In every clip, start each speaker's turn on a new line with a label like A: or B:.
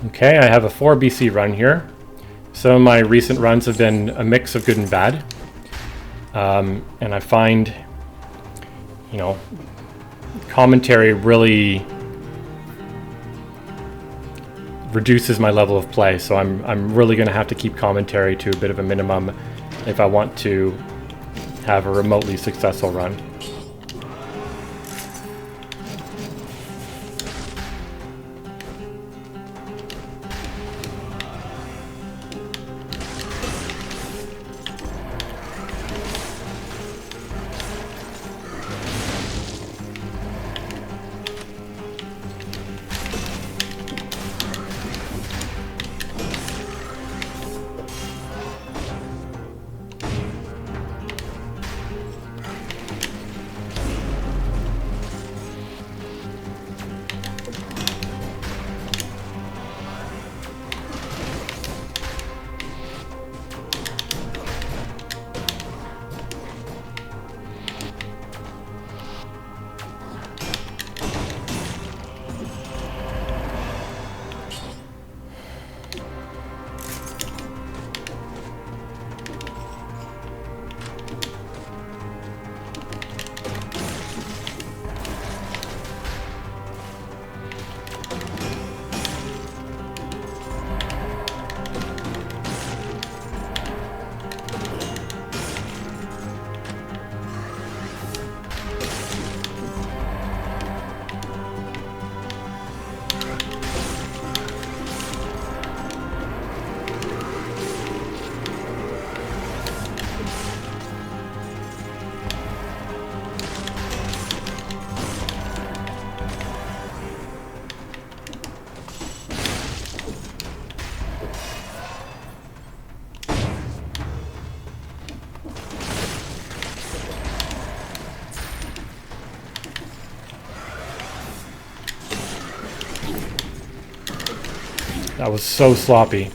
A: Okay, I have a 4 BC run here. Some of my recent runs have been a mix of good and bad. And I find, you know, commentary really reduces my level of play. So I'm really going to have to keep commentary to a bit of a minimum if I want to have a remotely successful run. That was so sloppy.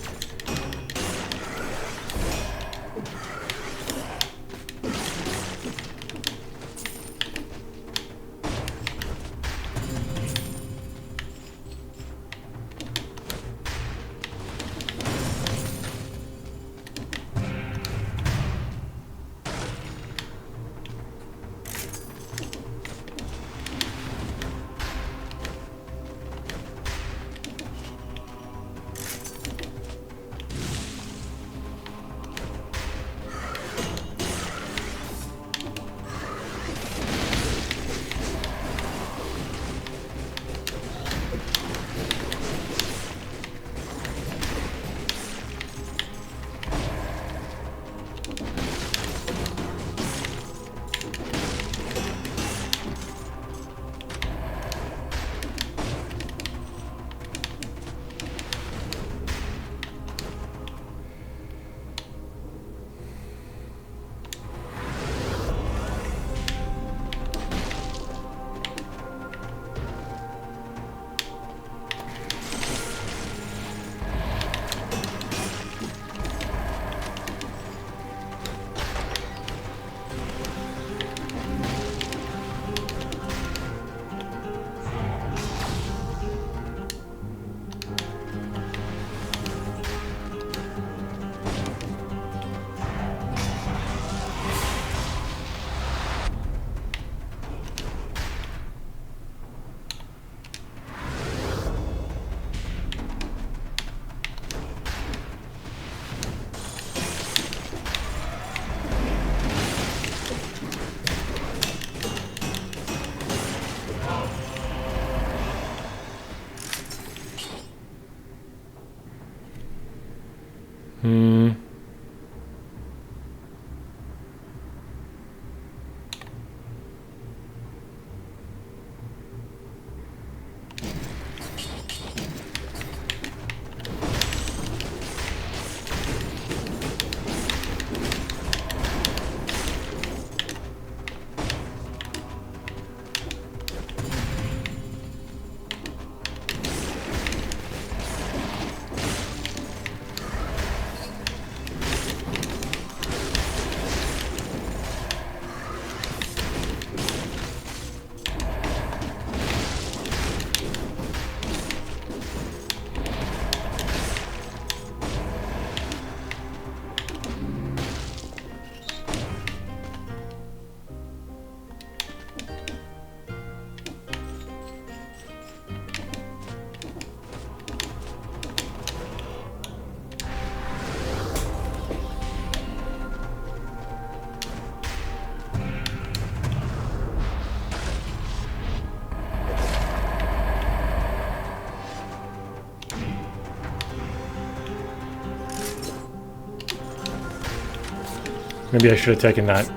A: Maybe I should have taken that.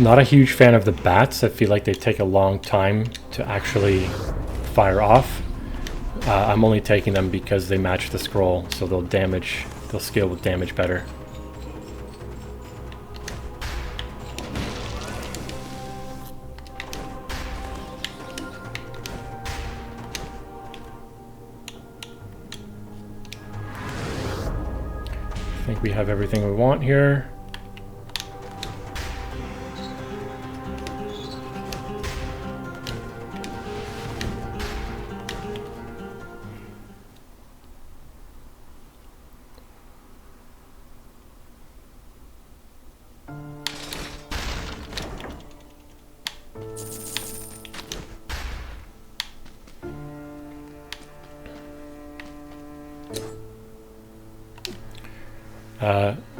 A: Not a huge fan of the bats. I feel like they take a long time to actually fire off. I'm only taking them because they match the scroll, so they'll scale with damage better. I think we have everything we want here.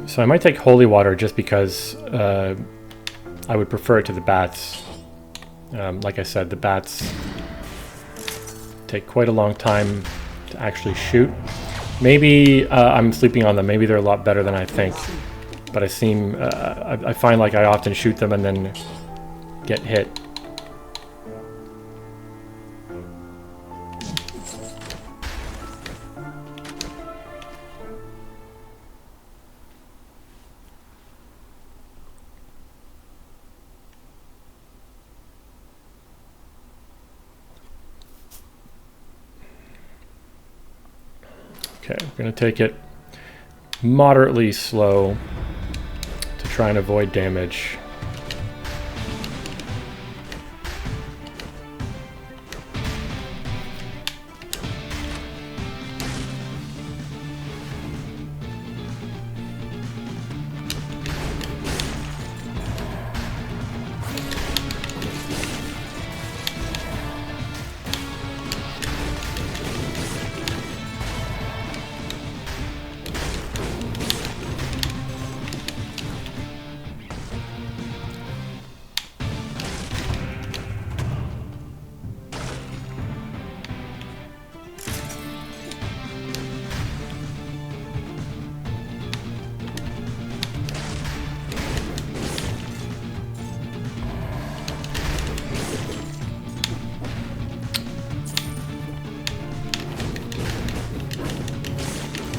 A: So I might take holy water just because I would prefer it to the bats. Like I said, the bats take quite a long time to actually shoot. Maybe I'm sleeping on them. Maybe they're a lot better than I think. But I find like I often shoot them and then get hit. Okay, I'm going to take it moderately slow to try and avoid damage.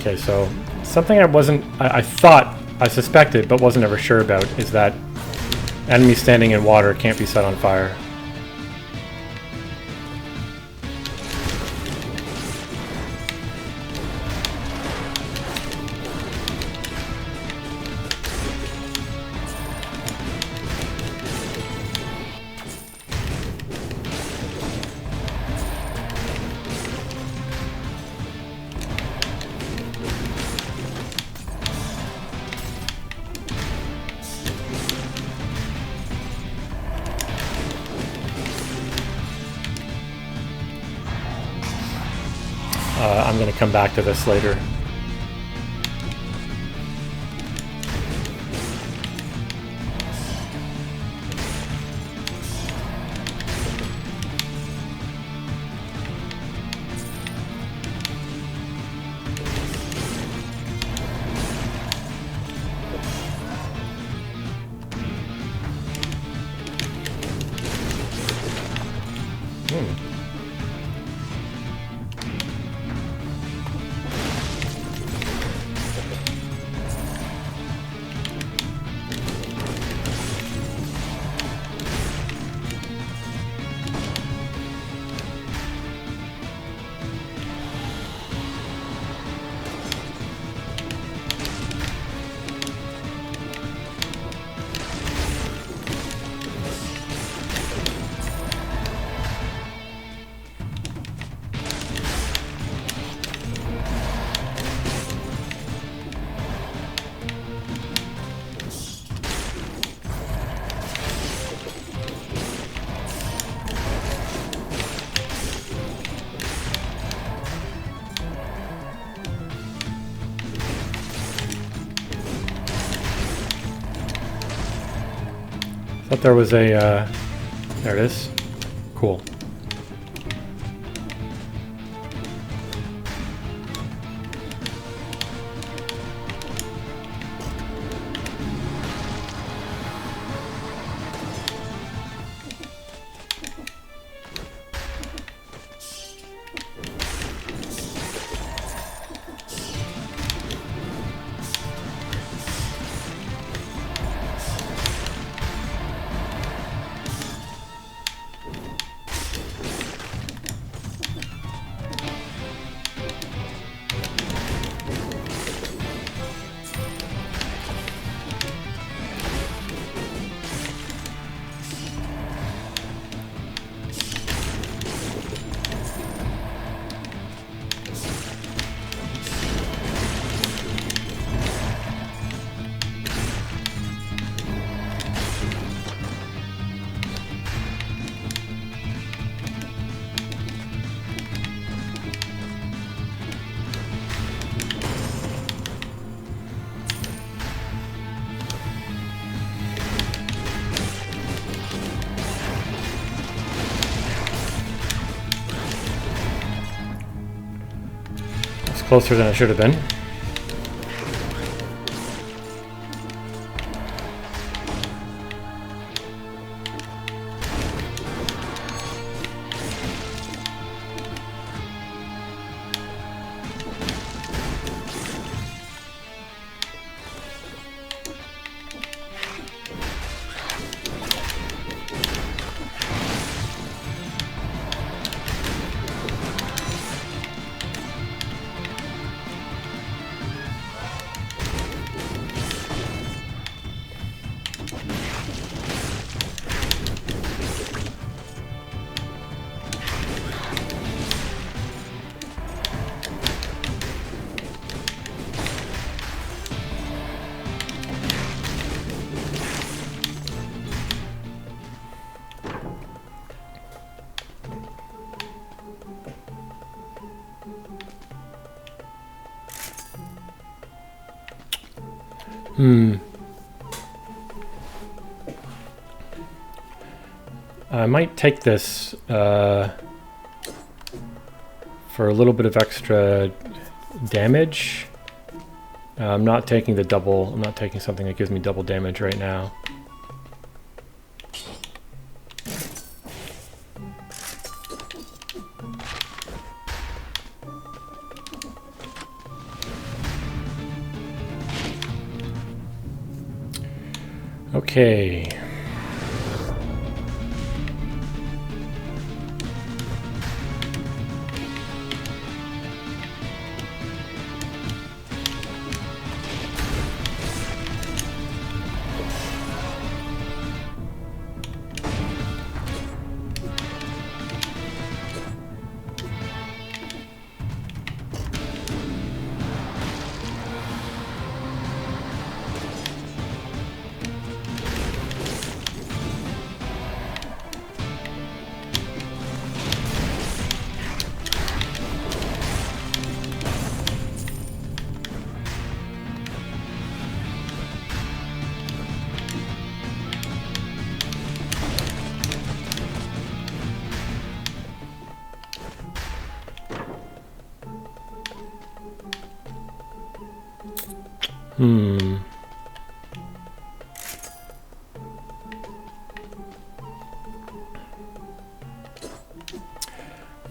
A: Okay, so something I thought, I suspected, but wasn't ever sure about is that enemies standing in water can't be set on fire. I'm going to come back to this later. thought there was a... there it is. Cool. Closer than I should have been. I might take this for a little bit of extra damage. I'm not taking the double. I'm not taking something that gives me double damage right now. Okay.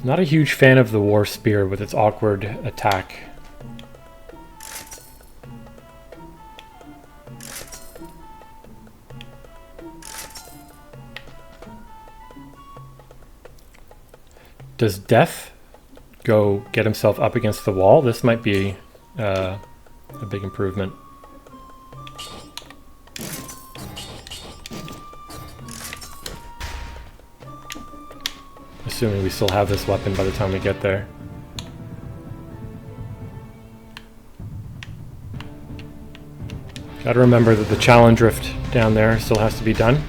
A: Not a huge fan of the war spear with its awkward attack. Does Death go get himself up against the wall? This might be a big improvement. Assuming we still have this weapon by the time we get there. Gotta remember that the challenge rift down there still has to be done.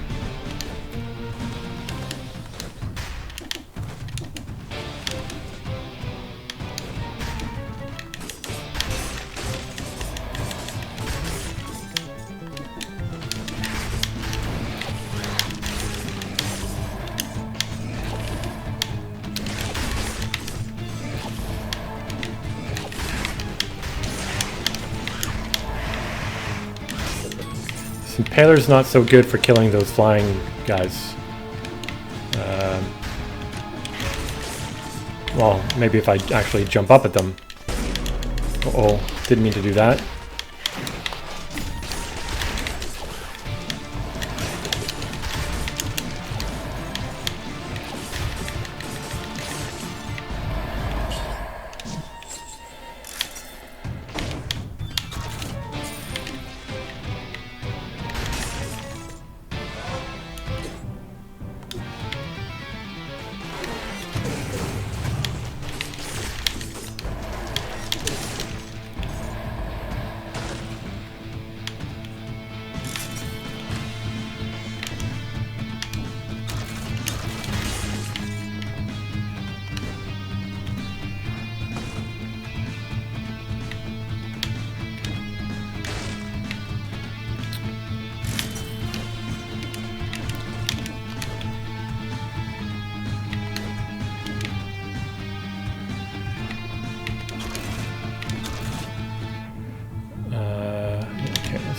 A: Impaler's not so good for killing those flying guys. Well, maybe if I actually jump up at them. Uh-oh, didn't mean to do that.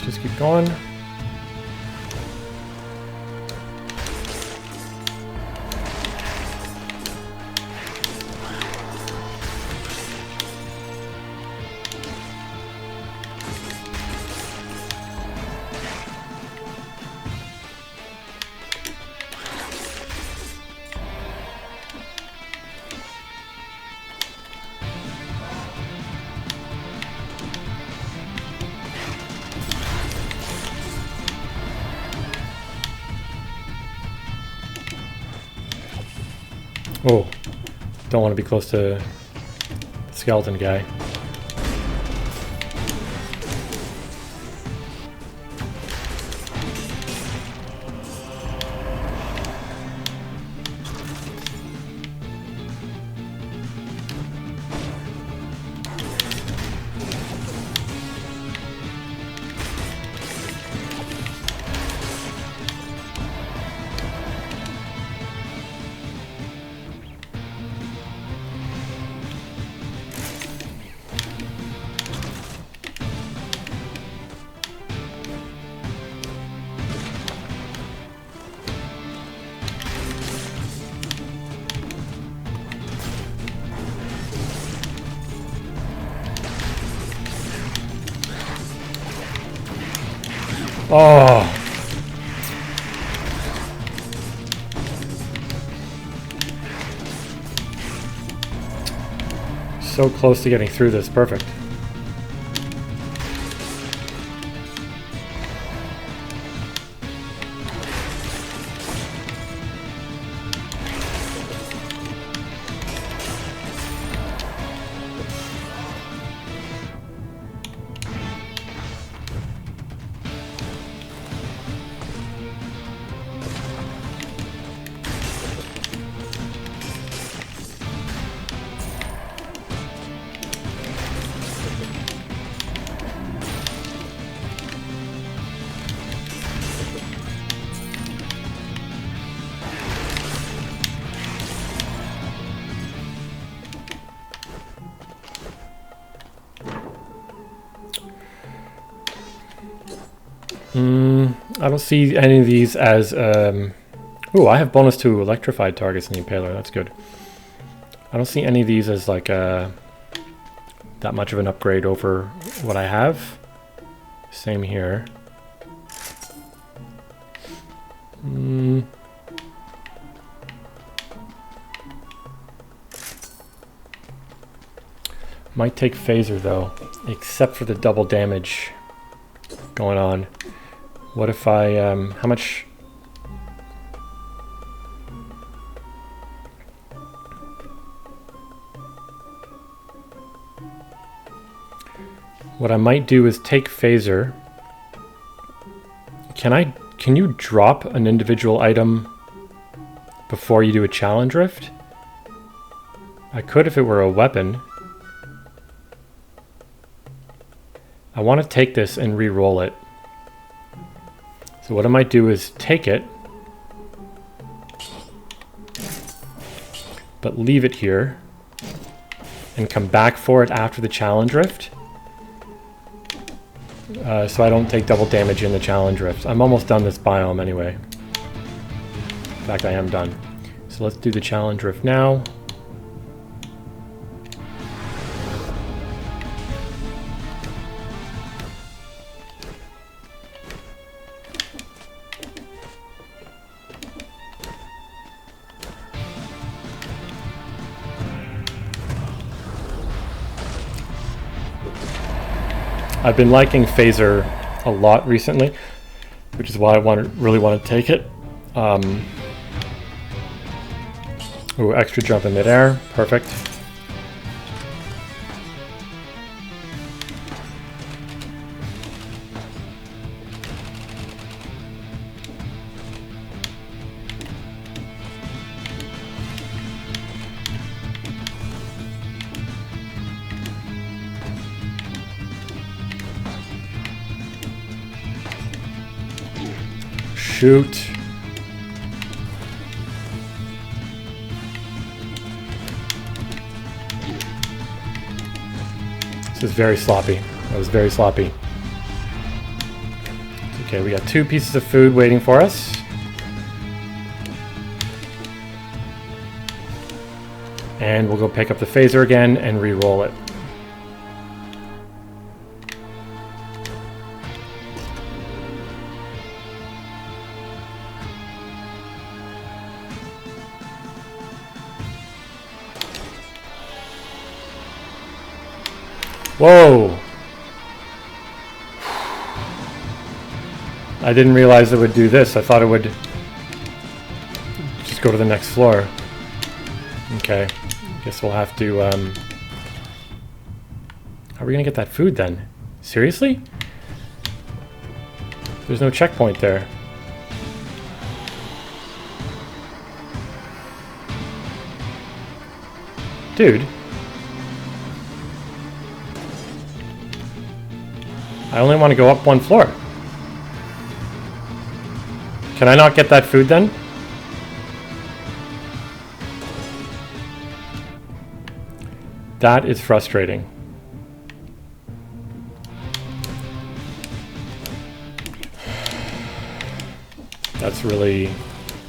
A: Just keep going. Oh, don't want to be close to the skeleton guy. Oh. So close to getting through this. Perfect. I don't see any of these as... Ooh, I have bonus to electrified targets in the Impaler. That's good. I don't see any of these as like that much of an upgrade over what I have. Same here. Might take phaser though, except for the double damage going on. What if I, how much? What I might do is take phaser. Can you drop an individual item before you do a challenge rift? I could if it were a weapon. I want to take this and re-roll it. So what I might do is take it, but leave it here, and come back for it after the challenge rift. so I don't take double damage in the challenge rifts. I'm almost done this biome anyway. In fact, I am done. So let's do the challenge rift now. I've been liking Phaser a lot recently, which is why I really want to take it. Ooh, extra jump in midair, perfect. Shoot. This is very sloppy. That was very sloppy. Okay, we got 2 pieces of food waiting for us. And we'll go pick up the phaser again and re-roll it. Whoa! I didn't realize it would do this. I thought it would just go to the next floor. Okay, guess we'll have to, how are we gonna get that food then? Seriously? There's no checkpoint there. Dude. I only want to go up 1 floor. Can I not get that food then? That is frustrating. That's really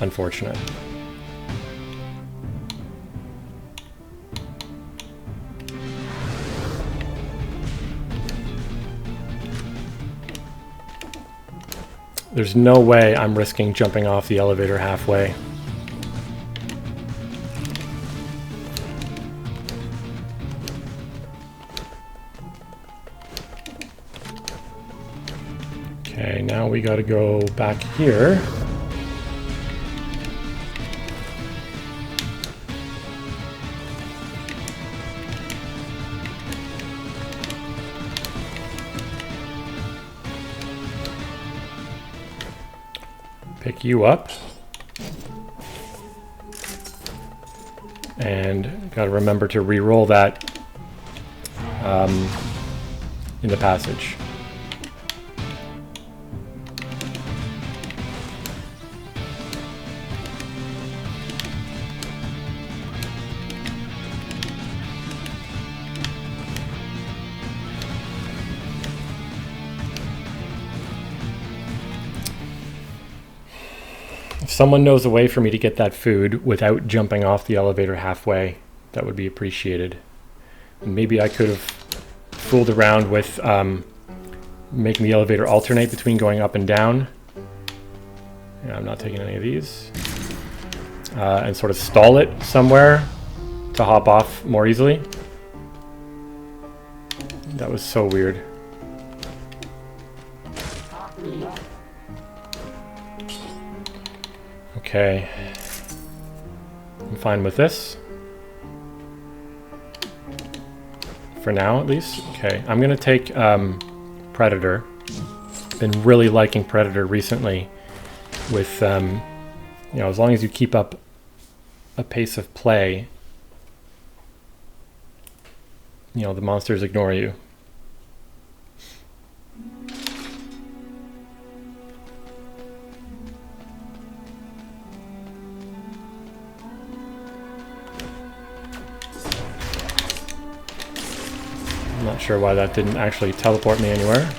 A: unfortunate. There's no way I'm risking jumping off the elevator halfway. Okay, now we gotta go back here. Pick you up. And gotta remember to re-roll that in the passage. If someone knows a way for me to get that food without jumping off the elevator halfway, that would be appreciated. And maybe I could have fooled around with making the elevator alternate between going up and down. Yeah, I'm not taking any of these. And sort of stall it somewhere to hop off more easily. That was so weird. Okay, I'm fine with this. For now, at least. Okay, I'm gonna take Predator. Been really liking Predator recently with, you know, as long as you keep up a pace of play, you know, the monsters ignore you. I'm not sure why that didn't actually teleport me anywhere.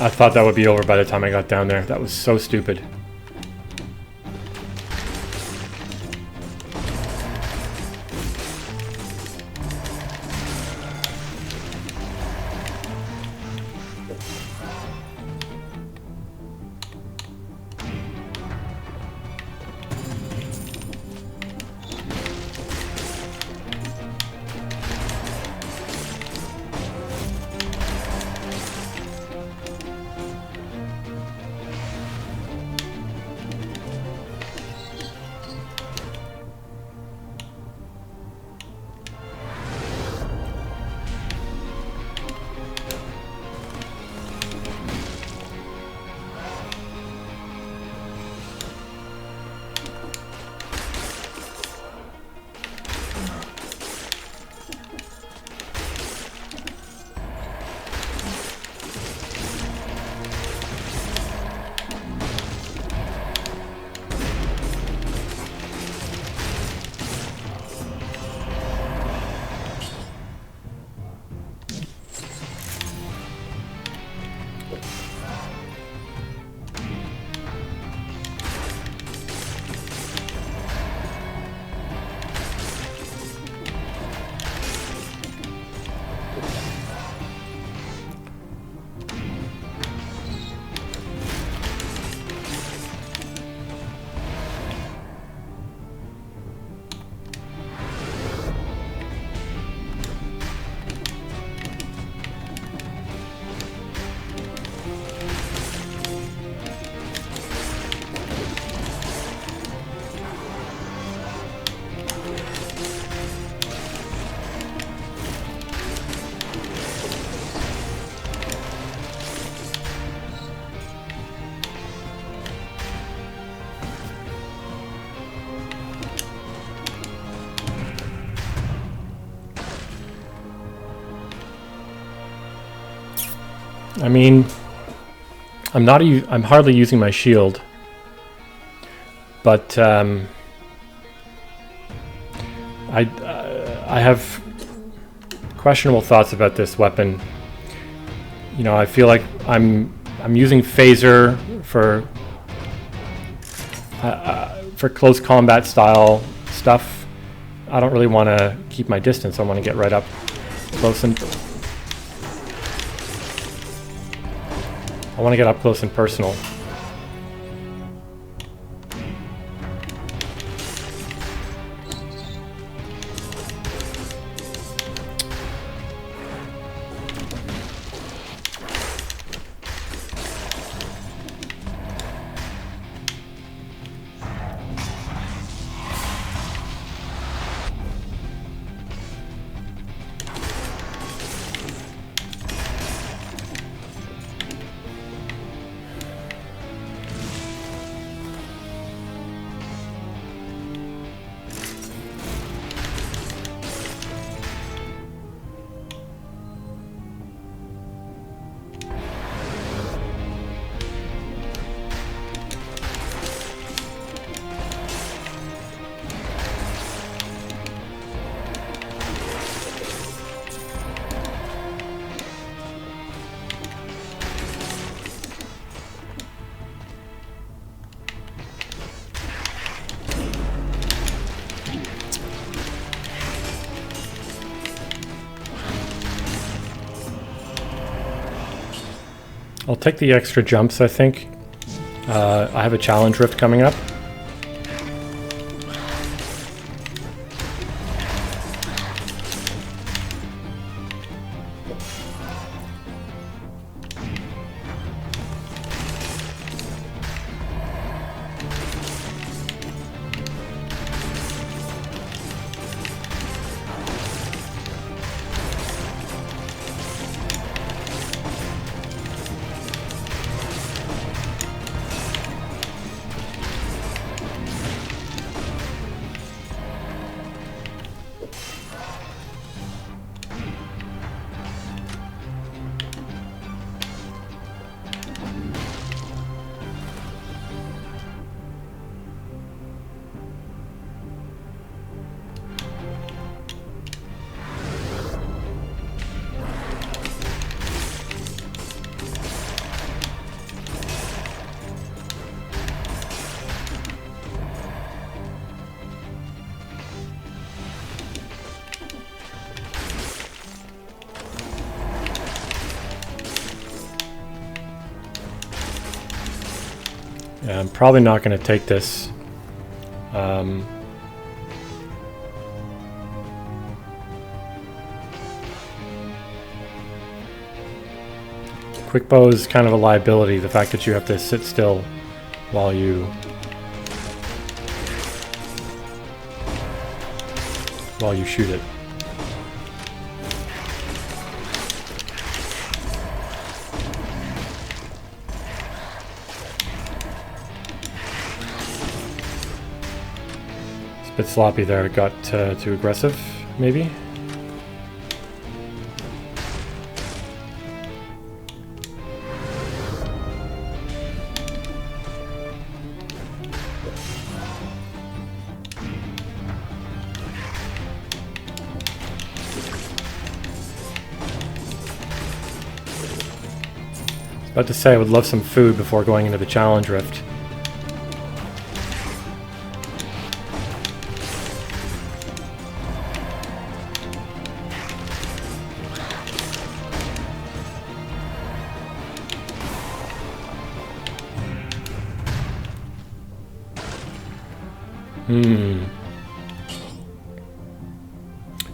A: I thought that would be over by the time I got down there. That was so stupid. I mean, I'm hardly using my shield, but I have questionable thoughts about this weapon. You know, I feel like I'm using phaser for close combat style stuff. I don't really want to keep my distance. I want to get right up close and personal. I'll take the extra jumps, I think. I have a challenge rift coming up. I'm probably not going to take this. Quick bow is kind of a liability, the fact that you have to sit still while you shoot it. It's a bit sloppy there, it got too aggressive, maybe? About to say I would love some food before going into the challenge rift.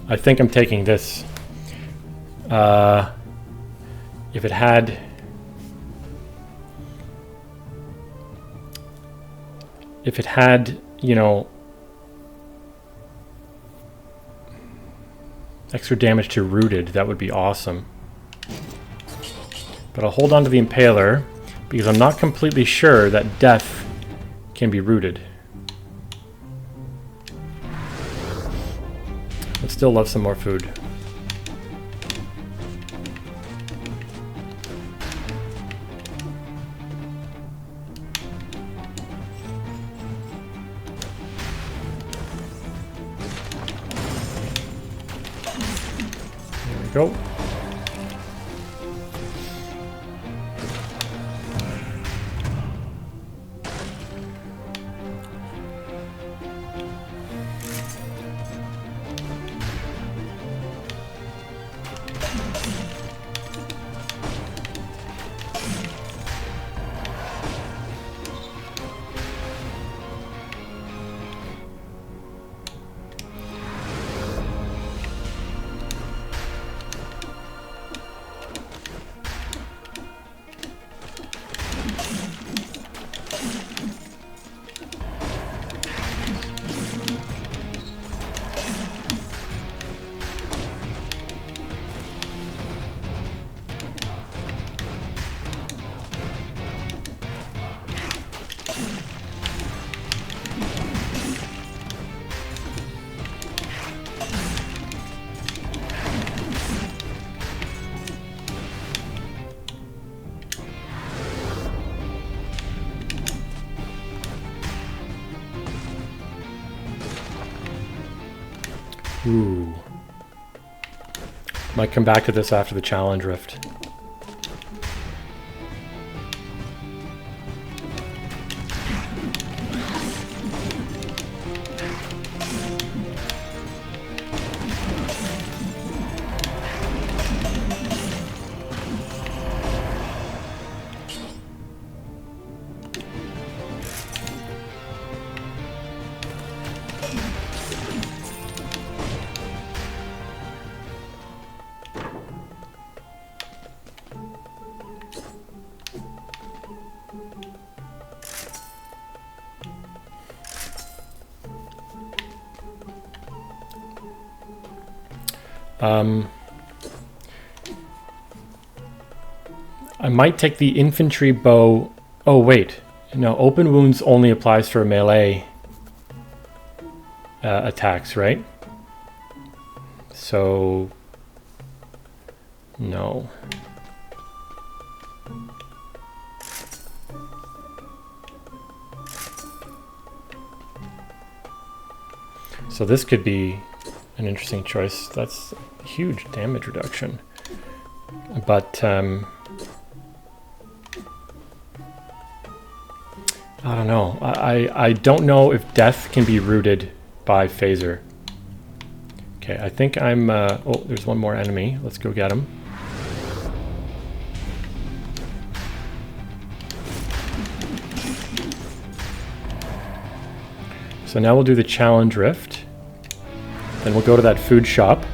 A: I think I'm taking this. If it had... If it had, you know, extra damage to rooted, that would be awesome. But I'll hold on to the impaler because I'm not completely sure that death can be rooted. I'd still love some more food. Go. Ooh. Might come back to this after the challenge rift. I might take the infantry bow. Oh wait, no, open wounds only applies for melee attacks, right? So no. So this could be an interesting choice. That's huge damage reduction. But I don't know. I don't know if death can be rooted by phaser. Okay, I think I'm... oh, there's one more enemy. Let's go get him. So now we'll do the challenge rift. Then we'll go to that food shop.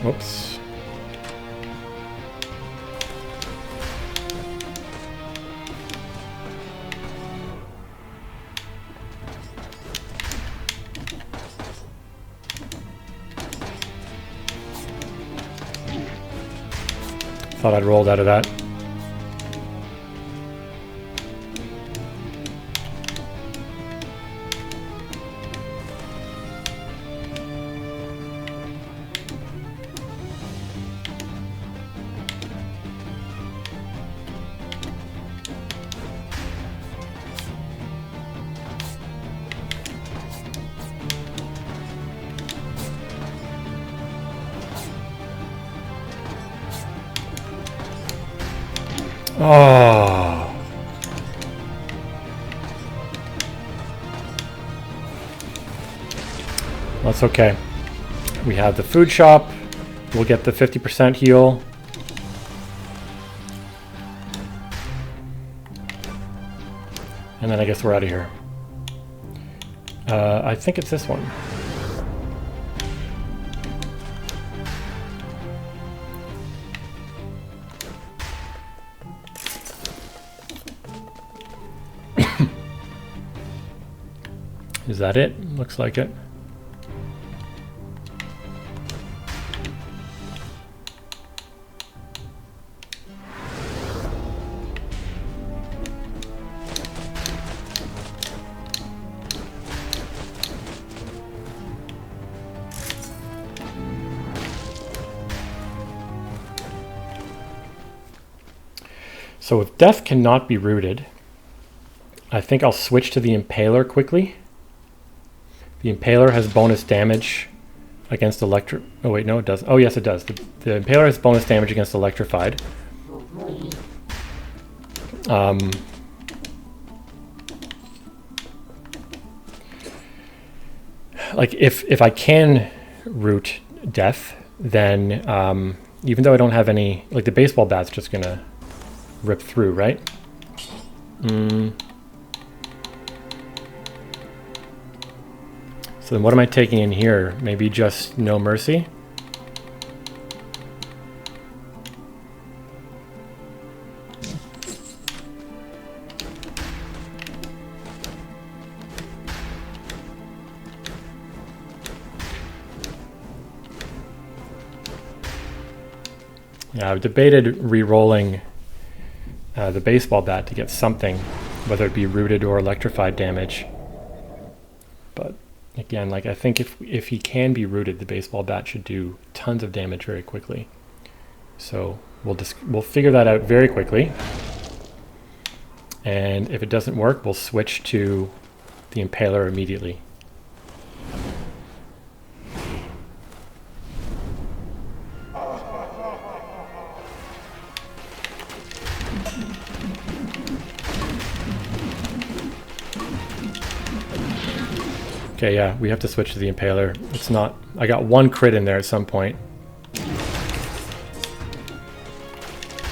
A: Whoops. Thought I'd rolled out of that. Oh. That's okay. We have the food shop. We'll get the 50% heal. And then I guess we're out of here. I think it's this one. Is that it? Looks like it. So if death cannot be rooted, I think I'll switch to the Impaler quickly. The Impaler has bonus damage against electro... Oh wait, no it doesn't. Oh yes it does. The Impaler has bonus damage against electrified. Like if I can root death, then even though I don't have any... Like the baseball bat's just gonna rip through, right? So then what am I taking in here? Maybe just No Mercy? Yeah, I've debated re-rolling the baseball bat to get something, whether it be rooted or electrified damage. But again, like I think if he can be rooted, the baseball bat should do tons of damage very quickly. So we'll figure that out very quickly. And if it doesn't work, we'll switch to the Impaler immediately. Okay, yeah, we have to switch to the Impaler. It's not... I got one crit in there at some point.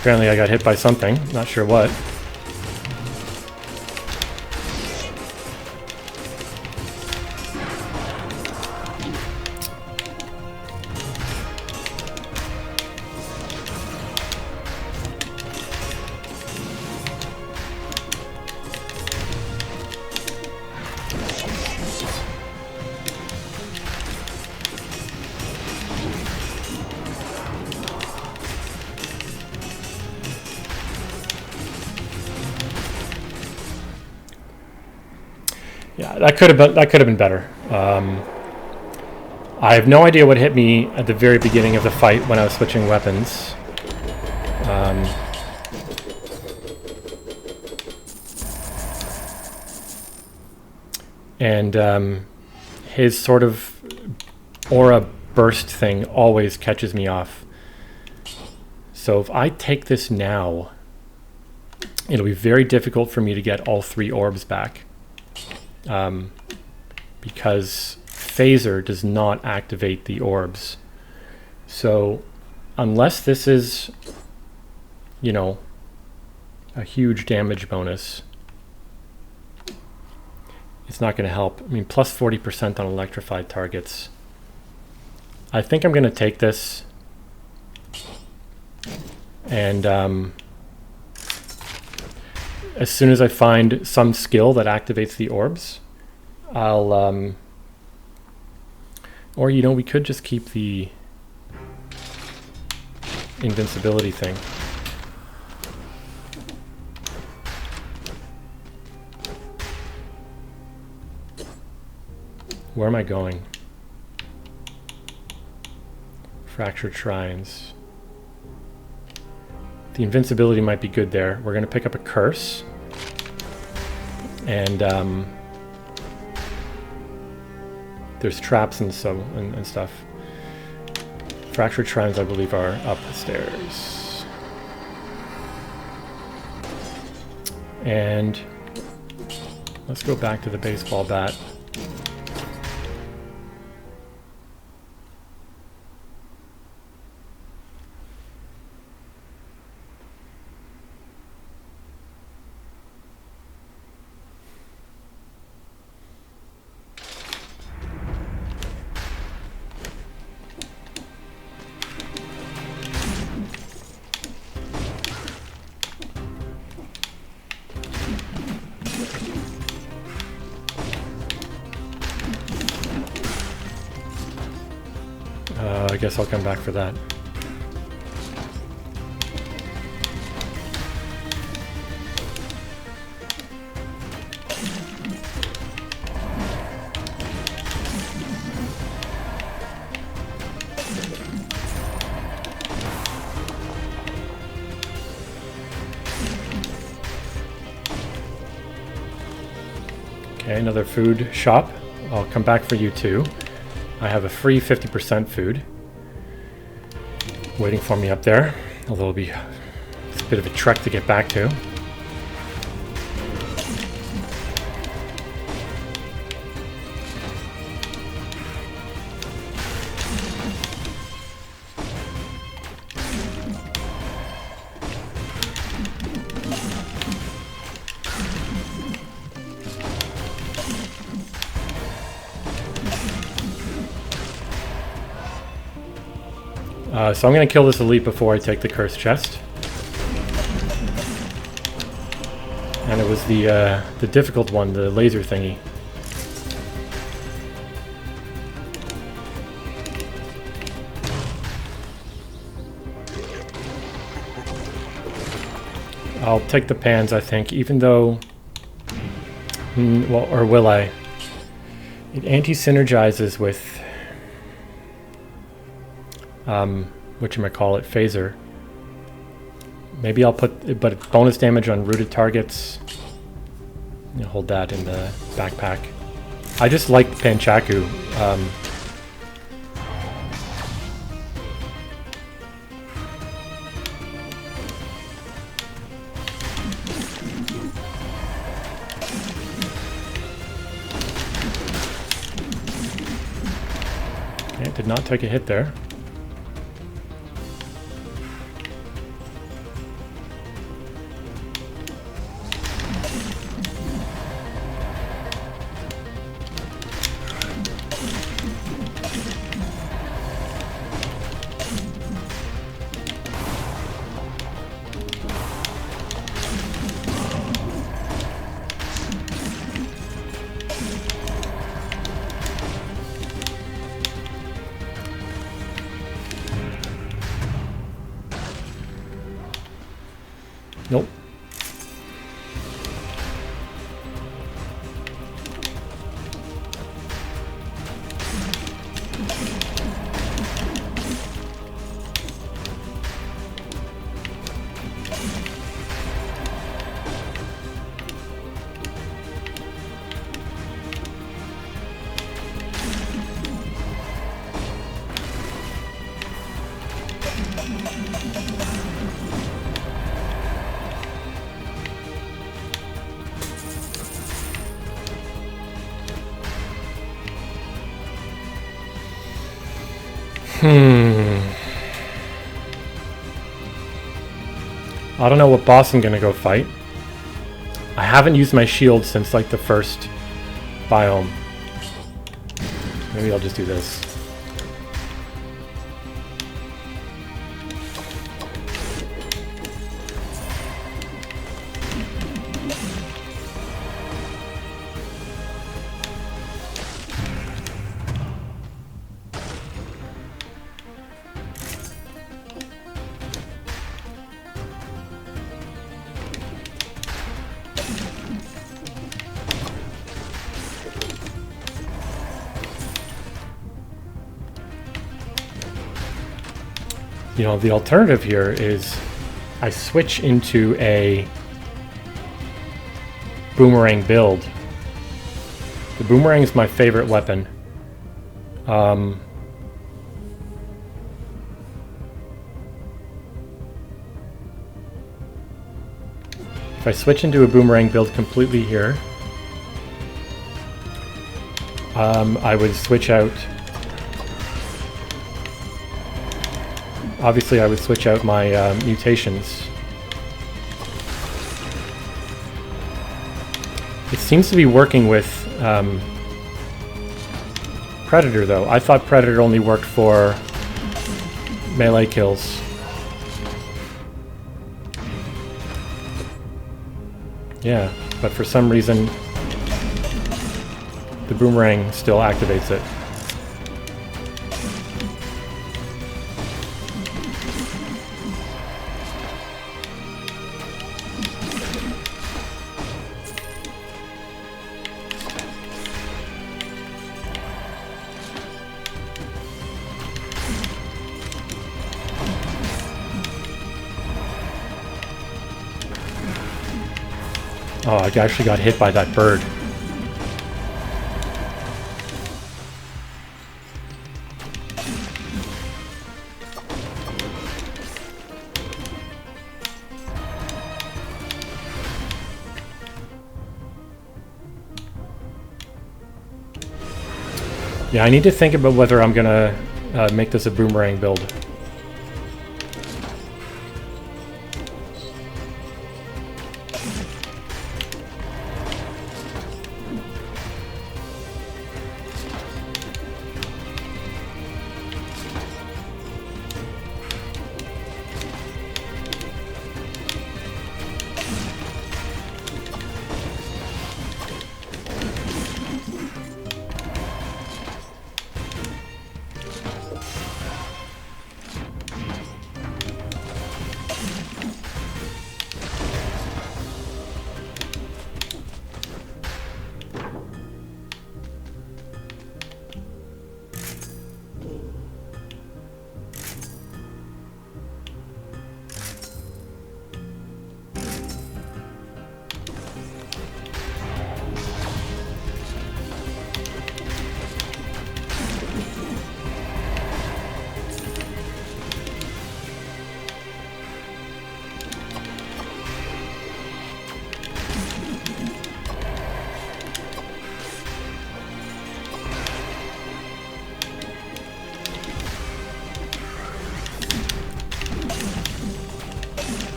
A: Apparently I got hit by something. Not sure what. Yeah, that could have been better. I have no idea what hit me at the very beginning of the fight when I was switching weapons. And his sort of aura burst thing always catches me off. So if I take this now, it'll be very difficult for me to get all 3 orbs back. Because Phaser does not activate the orbs. So unless this is, you know, a huge damage bonus, it's not going to help. I mean, plus 40% on electrified targets. I think I'm going to take this. And as soon as I find some skill that activates the orbs, I'll... or, you know, we could just keep the invincibility thing. Where am I going? Fractured Shrines. The invincibility might be good there. We're going to pick up a curse. And there's traps and stuff. Fractured Shrines, I believe, are upstairs. And let's go back to the baseball bat. I guess I'll come back for that. Okay, another food shop. I'll come back for you too. I have a free 50% food waiting for me up there, although it's a bit of a trek to get back to. So I'm going to kill this elite before I take the cursed chest. And it was the difficult one, the laser thingy. I'll take the pans, I think, even though... well, or will I? It anti-synergizes with... whatchamacallit, Phaser. Maybe I'll put, but bonus damage on rooted targets. You know, hold that in the backpack. I just like Panchaku. Okay, did not take a hit there. Nope. I don't know what boss I'm gonna go fight. I haven't used my shield since like the first biome. Maybe I'll just do this. You know, the alternative here is I switch into a boomerang build. The boomerang is my favorite weapon. If I switch into a boomerang build completely here, I would switch out. Obviously, I would switch out my mutations. It seems to be working with Predator, though. I thought Predator only worked for melee kills. Yeah, but for some reason, the boomerang still activates it. Oh, I actually got hit by that bird. Yeah, I need to think about whether I'm gonna make this a boomerang build.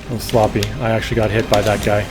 A: I'm sloppy. I actually got hit by that guy.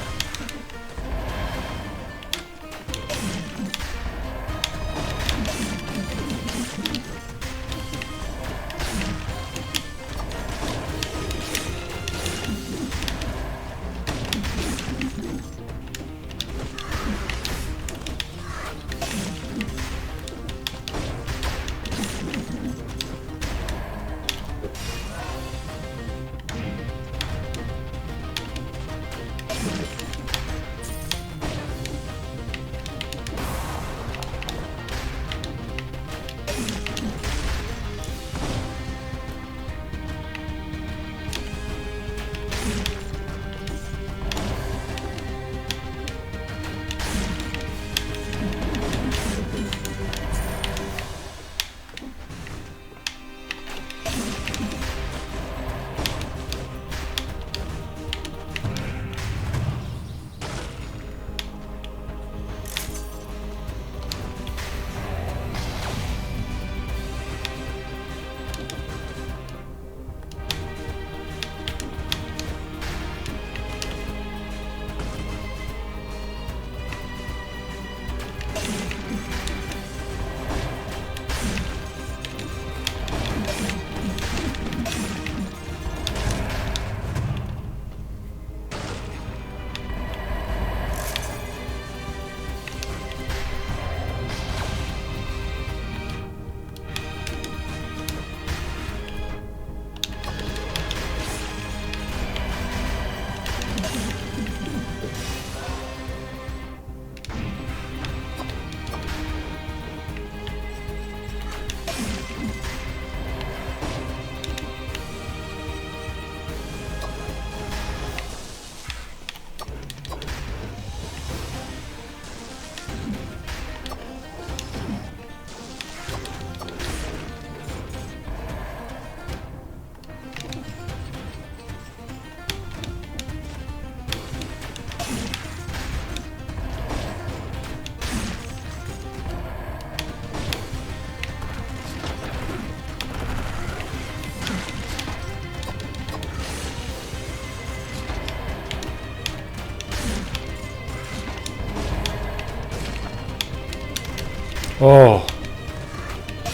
A: Oh,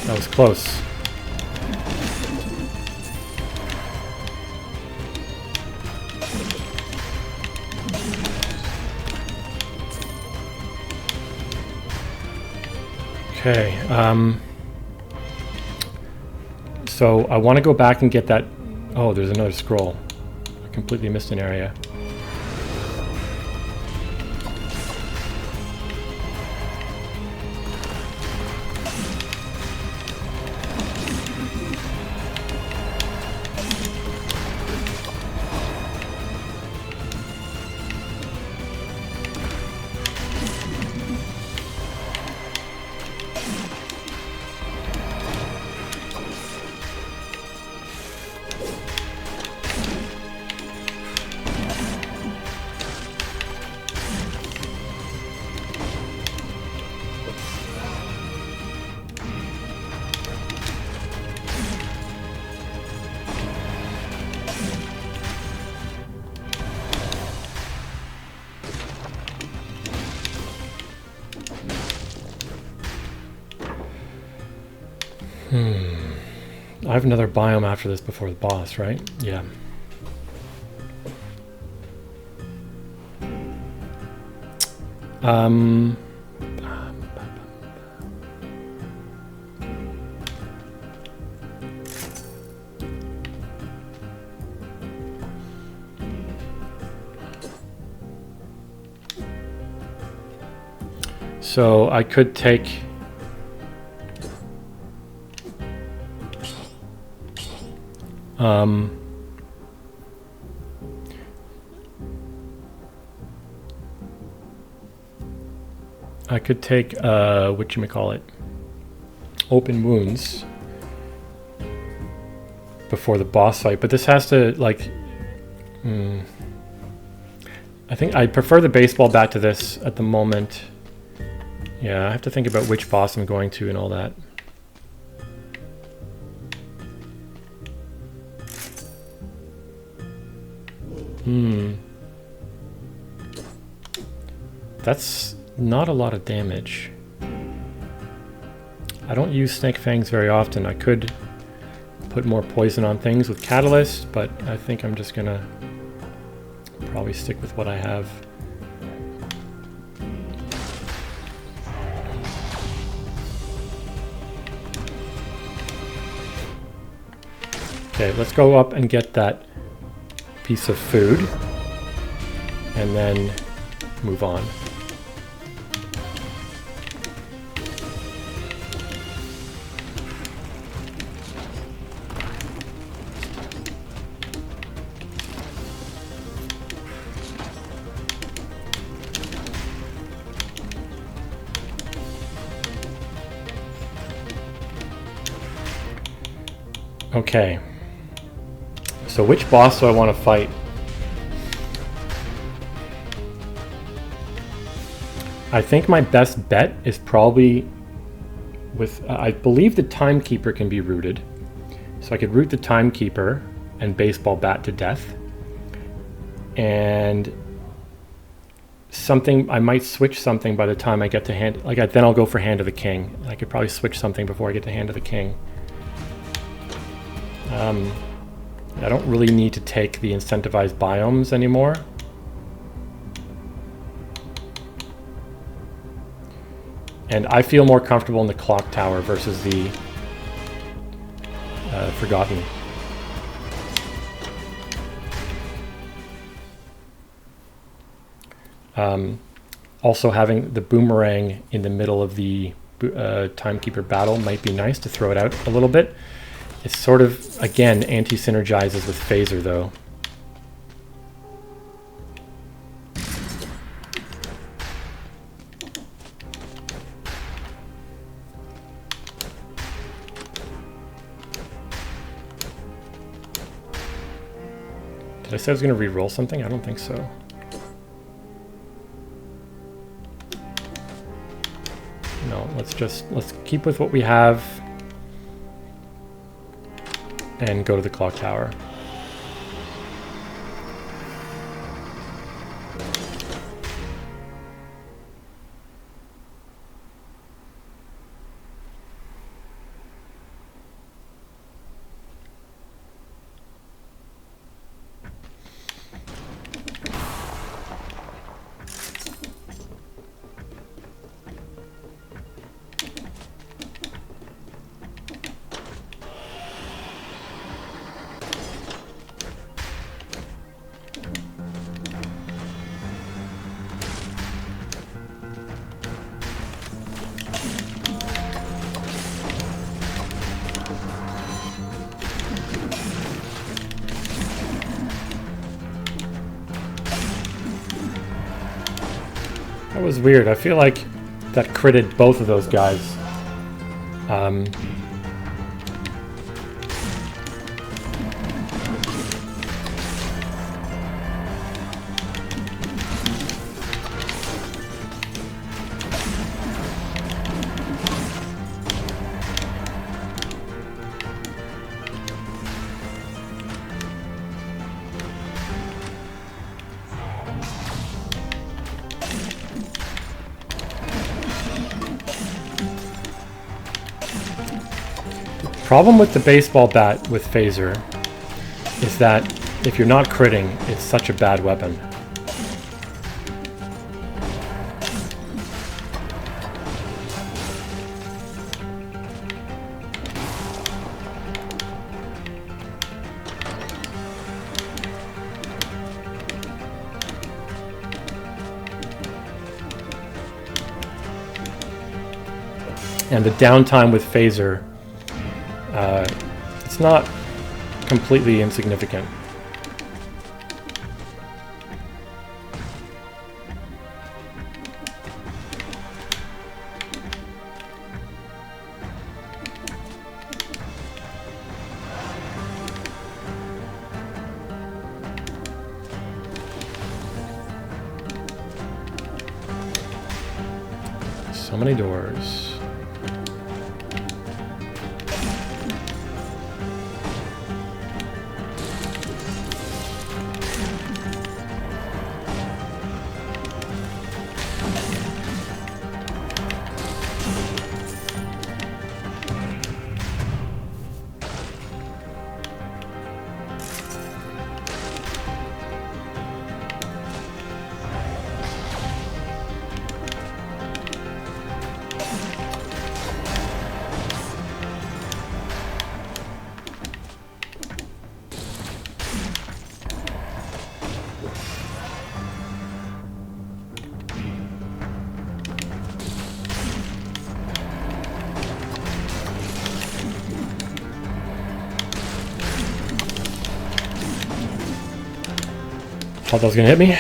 A: that was close. Okay, so I want to go back and get that. Oh, there's another scroll. I completely missed an area. I have another biome after this before the boss, right? Yeah. So I could take whatchamacallit, open wounds before the boss fight, but this has to, like, I think I prefer the baseball bat to this at the moment. Yeah, I have to think about which boss I'm going to and all that. That's not a lot of damage. I don't use snake fangs very often. I could put more poison on things with catalyst, but I think I'm just gonna probably stick with what I have. Okay, let's go up and get that piece of food and then move on. Okay, so which boss do I want to fight? I think my best bet is probably with, I believe the Timekeeper can be rooted. So I could root the Timekeeper and baseball bat to death. And something, I might switch something by the time I get to hand, like then I'll go for Hand of the King. I could probably switch something before I get to Hand of the King. I don't really need to take the incentivized biomes anymore. And I feel more comfortable in the clock tower versus the Forgotten. Also having the boomerang in the middle of the Timekeeper battle might be nice to throw it out a little bit. It's sort of, again, anti-synergizes with Phaser, though. Did I say I was going to re-roll something? I don't think so. No, let's keep with what we have. And go to the clock tower. was weird. I feel like that critted both of those guys. Problem with the baseball bat with phaser is that if you're not critting, it's such a bad weapon. And the downtime with phaser, it's not completely insignificant. So many doors. Thought that was gonna hit me.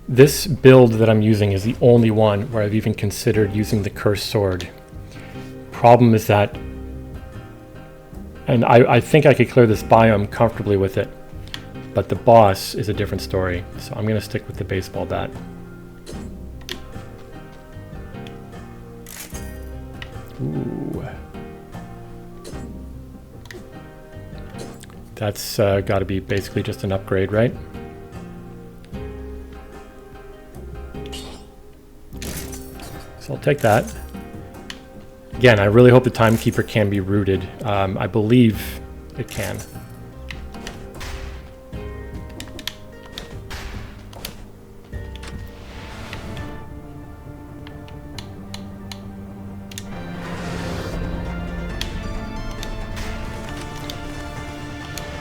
A: This build that I'm using is the only one where I've even considered using the cursed sword. Problem is that, and I think I could clear this biome comfortably with it, but the boss is a different story, so I'm gonna stick with the baseball bat. Ooh. That's got to be basically just an upgrade, right? So I'll take that. Again, I really hope the timekeeper can be rooted. I believe it can.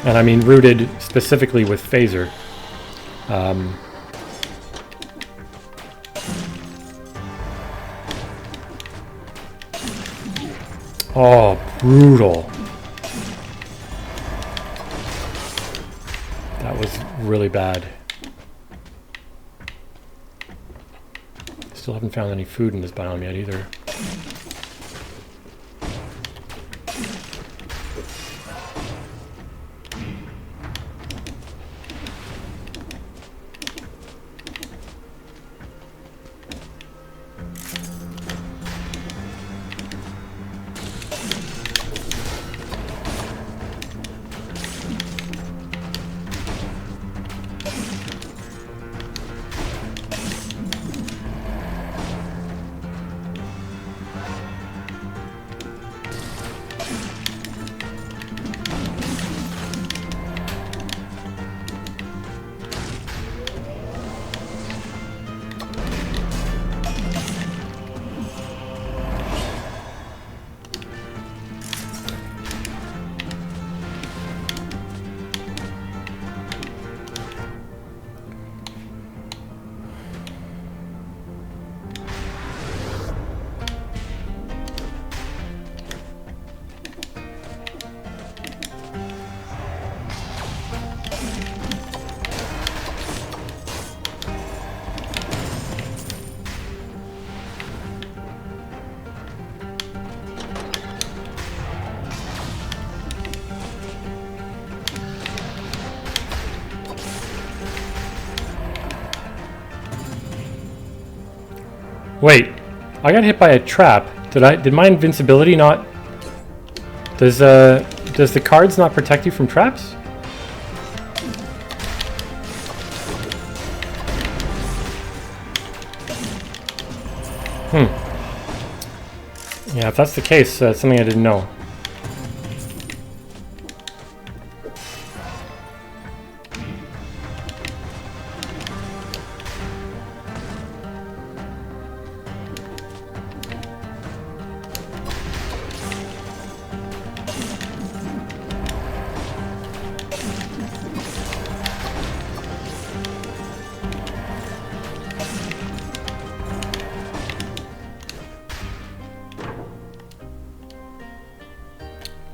A: And I mean rooted specifically with phaser. Oh, brutal. That was really bad. Still haven't found any food in this biome yet either. Wait, I got hit by a trap. Did my invincibility not... Does the cards not protect you from traps? Yeah, if that's the case, it's something I didn't know.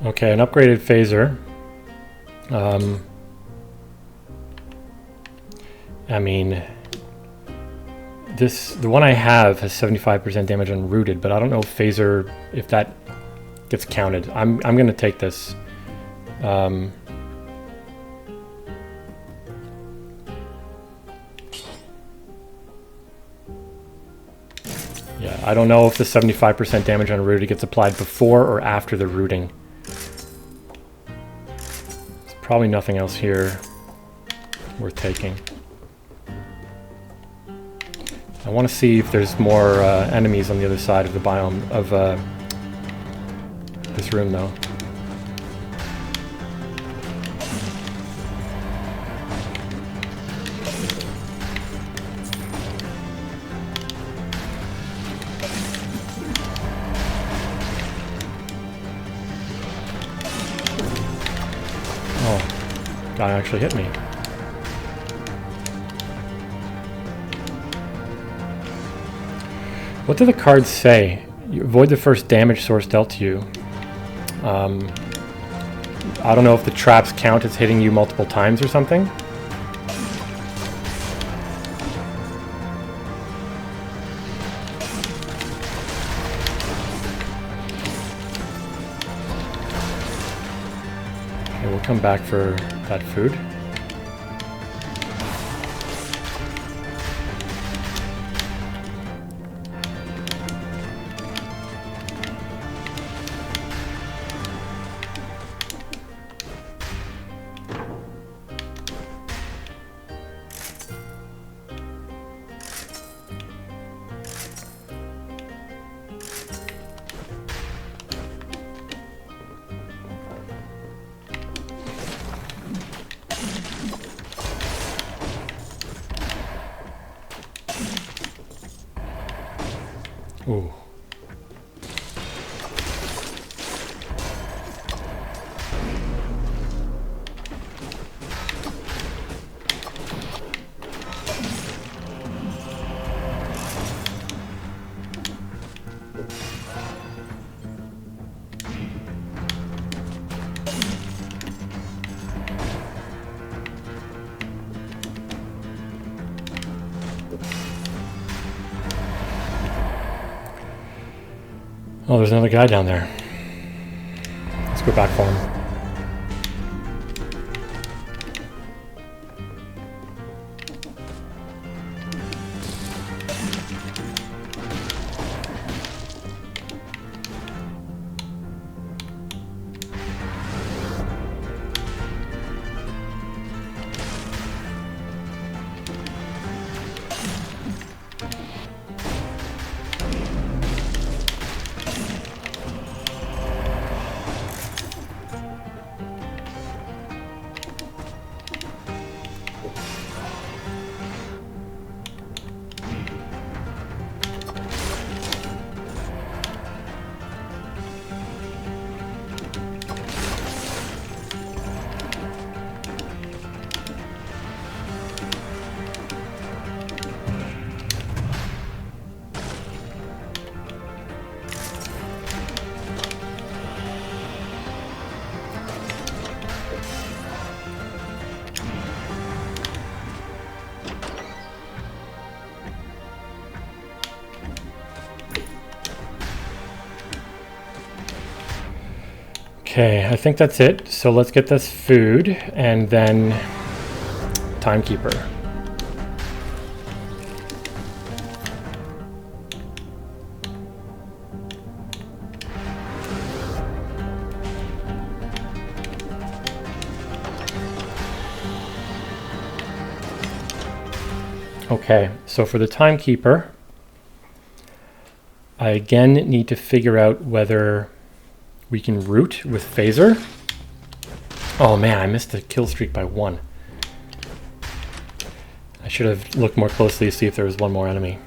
A: Okay, an upgraded phaser. I mean, the one I have has 75% damage on rooted, but I don't know if phaser, if that gets counted. I'm gonna take this. Yeah, I don't know if the 75% damage on rooted gets applied before or after the rooting. Probably nothing else here worth taking. I want to see if there's more enemies on the other side of the biome of this room, though. Guy actually hit me. What do the cards say? You avoid the first damage source dealt to you. I don't know if the traps count as hitting you multiple times or something. Okay, we'll come back for that food. Ooh. Oh, there's another guy down there. Let's go back for him. Okay, I think that's it. So let's get this food and then Timekeeper. Okay, so for the timekeeper, I again need to figure out whether we can root with phaser. Oh man, I missed the kill streak by 1. I should have looked more closely to see if there was one more enemy.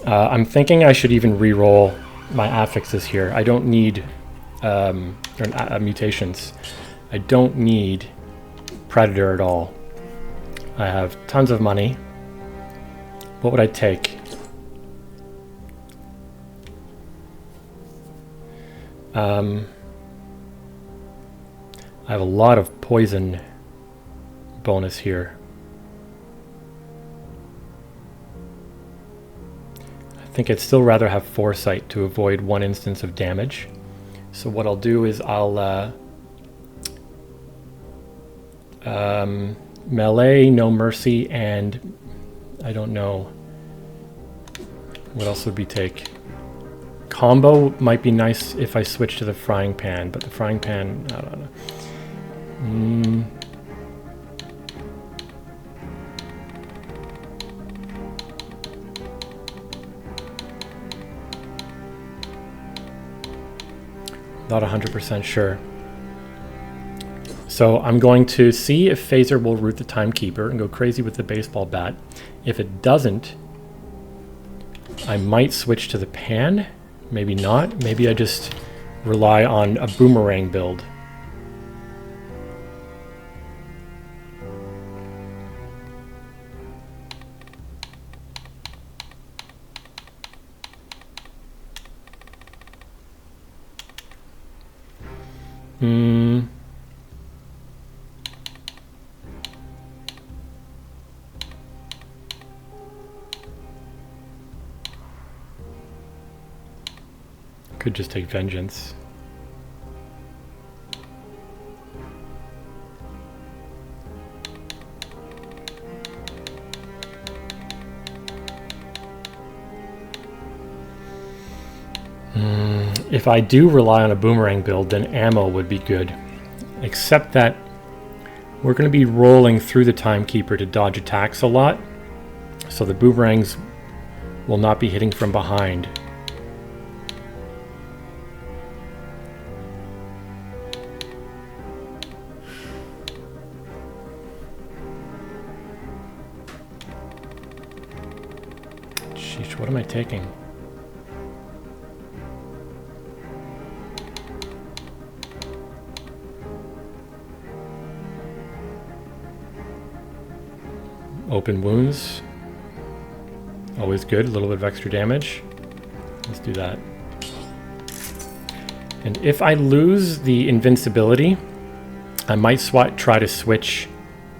A: I'm thinking I should even re-roll my affixes here. I don't need mutations. I don't need Predator at all. I have tons of money. What would I take? I have a lot of poison bonus here. I think I'd still rather have foresight to avoid 1 instance of damage. So what I'll do is I'll melee, no mercy, and I don't know what else would we take. Combo might be nice if I switch to the frying pan, but the frying pan, I don't know. Not 100% sure. So I'm going to see if phaser will root the timekeeper and go crazy with the baseball bat. If it doesn't, I might switch to the pan. Maybe not. Maybe I just rely on a boomerang build. Could just take vengeance. If I do rely on a boomerang build, then ammo would be good. Except that we're going to be rolling through the timekeeper to dodge attacks a lot, so the boomerangs will not be hitting from behind. Sheesh, what am I taking? Open wounds. Always good, a little bit of extra damage. Let's do that. And if I lose the invincibility, I might try to switch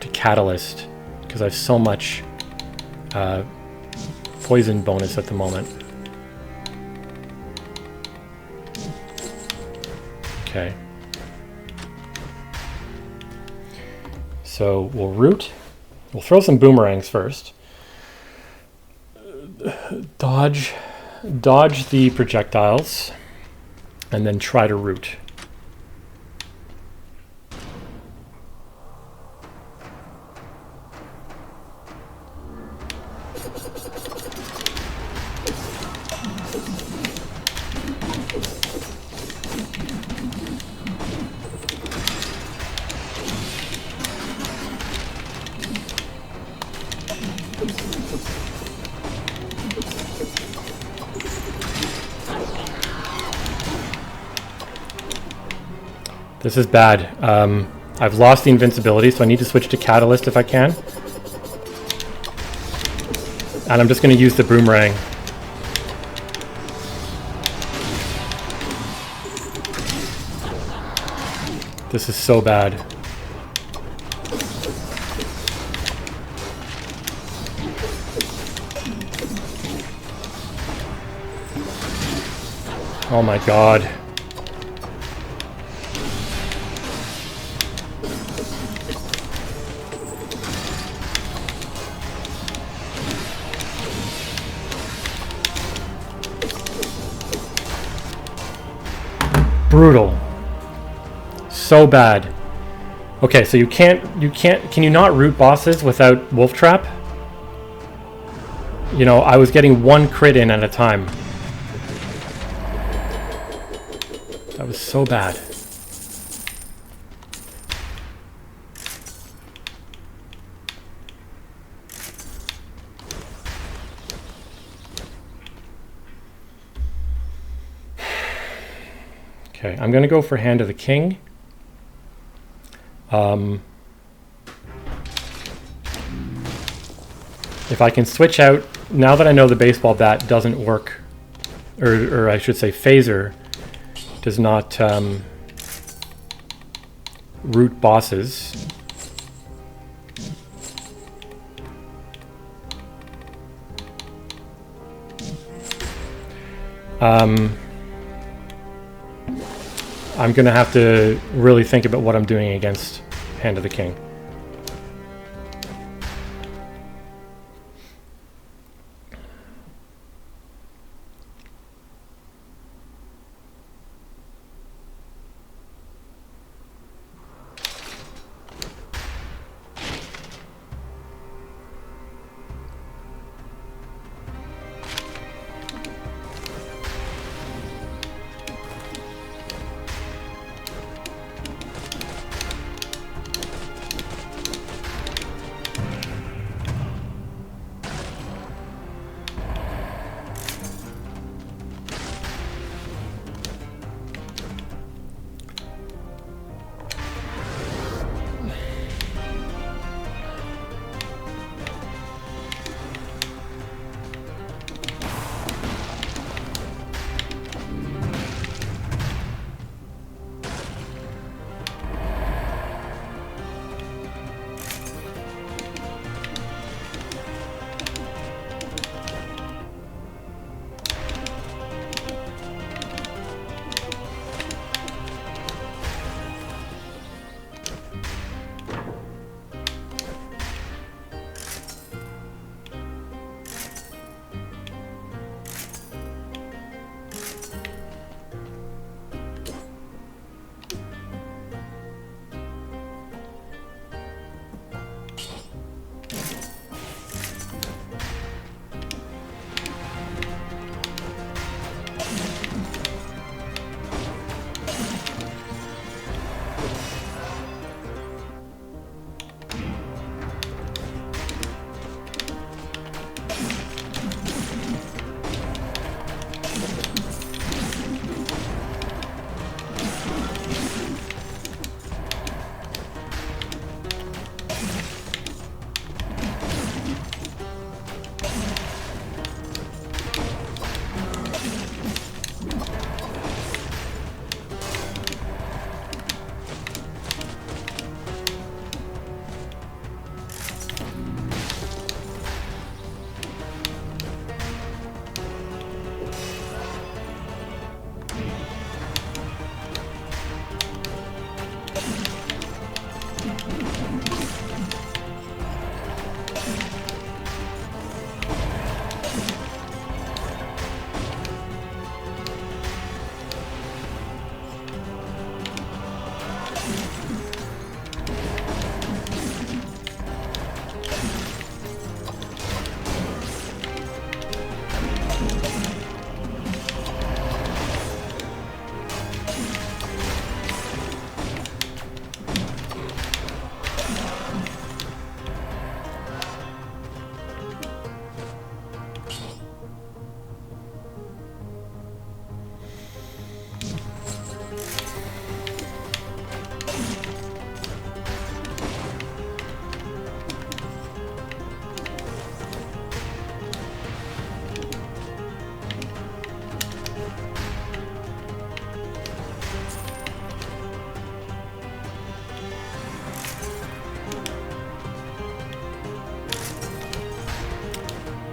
A: to Catalyst, because I have so much poison bonus at the moment. Okay. So we'll root. We'll throw some boomerangs first. Dodge the projectiles, and then try to root. This is bad. I've lost the invincibility, so I need to switch to Catalyst if I can. And I'm just going to use the boomerang. This is so bad. Oh my god. Brutal. So bad. Okay, so can you not root bosses without Wolf Trap? You know, I was getting one crit in at a time. That was so bad. Okay, I'm gonna go for Hand of the King. If I can switch out, now that I know the baseball bat doesn't work, or I should say phaser does not root bosses. I'm gonna have to really think about what I'm doing against Hand of the King.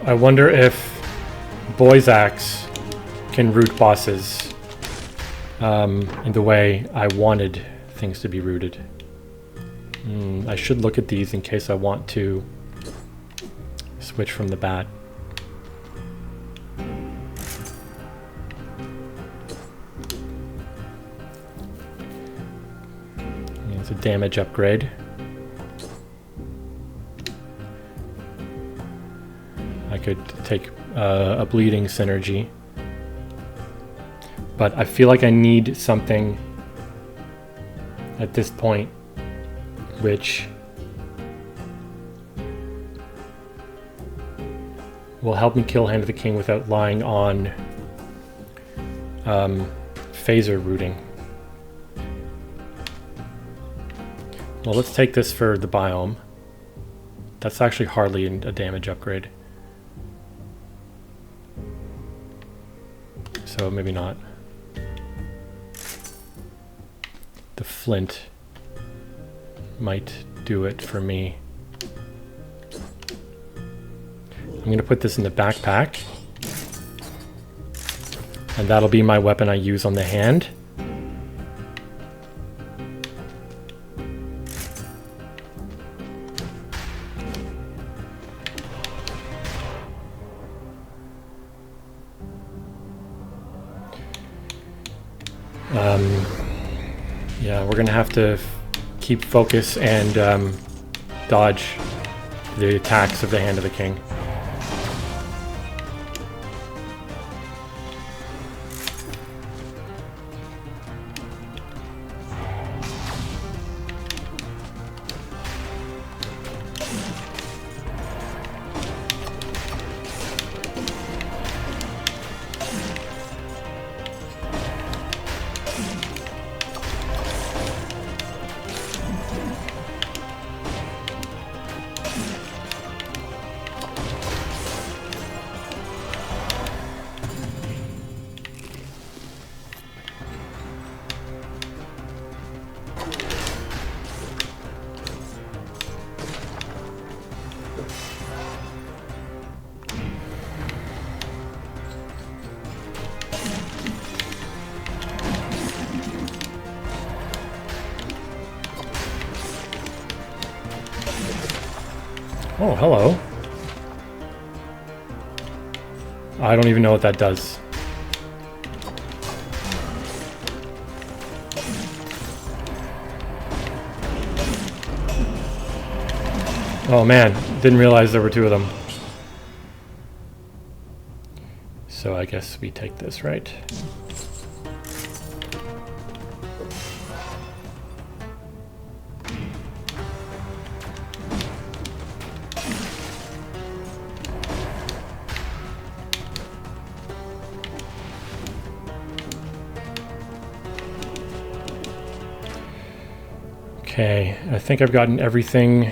A: I wonder if Boy's Axe can root bosses in the way I wanted things to be rooted. I should look at these in case I want to switch from the bat. Yeah, so damage upgrade. I could take a bleeding synergy. But I feel like I need something at this point which will help me kill Hand of the King without lying on phaser rooting. Well, let's take this for the biome. That's actually hardly a damage upgrade. So maybe not. The flint might do it for me. I'm going to put this in the backpack. And that'll be my weapon I use on the hand. Yeah, we're gonna have to keep focus and dodge the attacks of the Hand of the King. Oh, hello. I don't even know what that does. Oh man, didn't realize there were two of them. So I guess we take this, right? Okay, I think I've gotten everything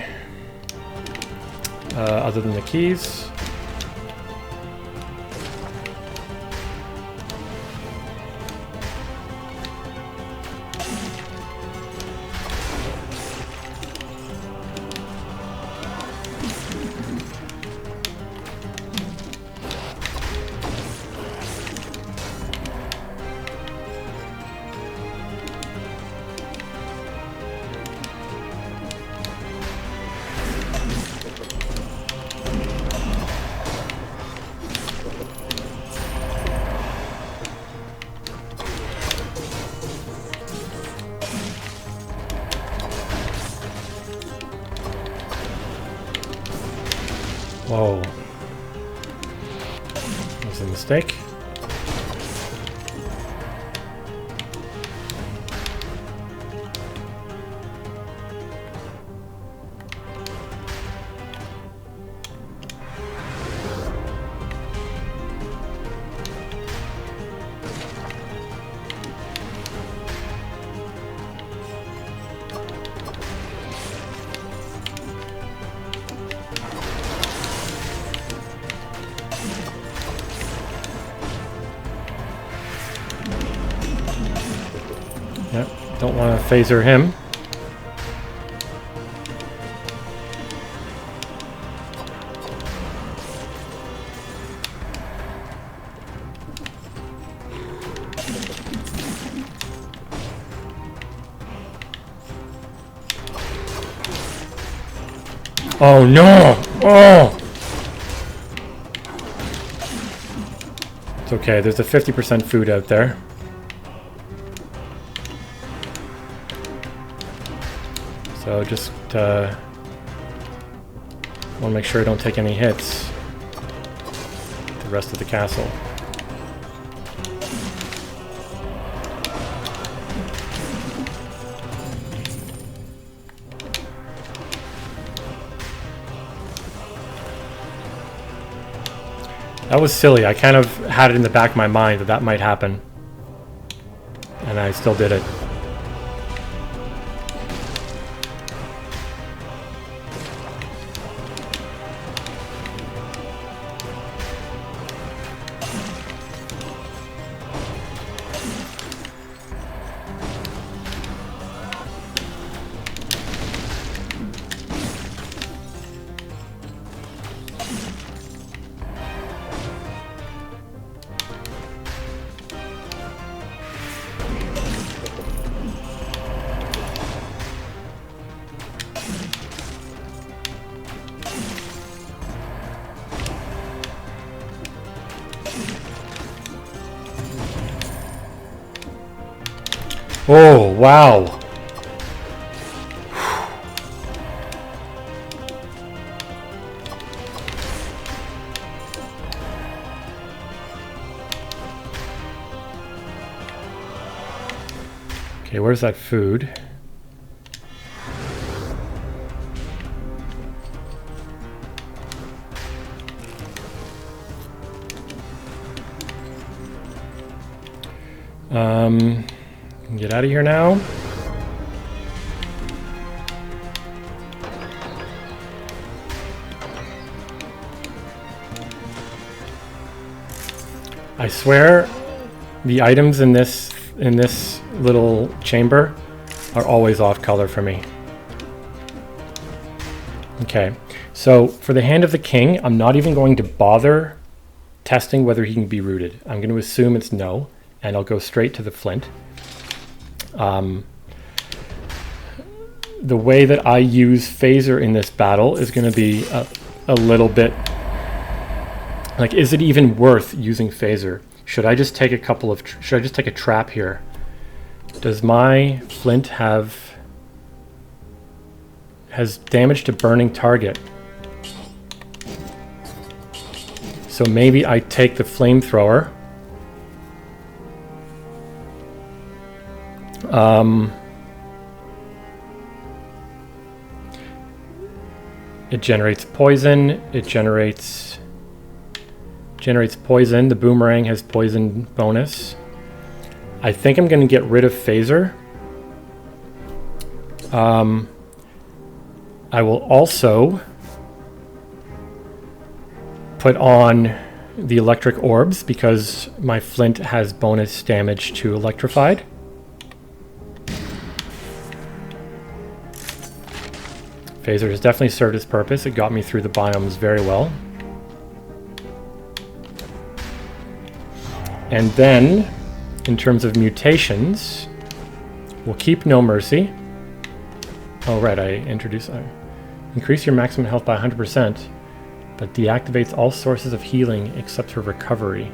A: other than the keys. Whoa. That was a mistake. Yep, don't want to phaser him. Oh no! Oh! It's okay, there's a 50% food out there. So just want to make sure I don't take any hits. The rest of the castle. That was silly. I kind of had it in the back of my mind that that might happen. And I still did it. Oh, wow. Okay, where's that food? Get out of here now. I swear the items in this little chamber are always off color for me. Okay, so for the Hand of the King, I'm not even going to bother testing whether he can be rooted. I'm going to assume it's no, and I'll go straight to the flint. The way that I use phaser in this battle is going to be a little bit like, is it even worth using phaser? Should I just take a couple of should I just take a trap here? Does my flint has damage to burning target? So maybe I take the flamethrower. It generates poison. It generates poison. The boomerang has poison bonus. I think I'm going to get rid of phaser. I will also put on the electric orbs because my flint has bonus damage to electrified. Phaser has definitely served its purpose. It got me through the biomes very well. And then, in terms of mutations, we'll keep No Mercy. Oh, right, I introduced... increase your maximum health by 100%, but deactivates all sources of healing except for recovery.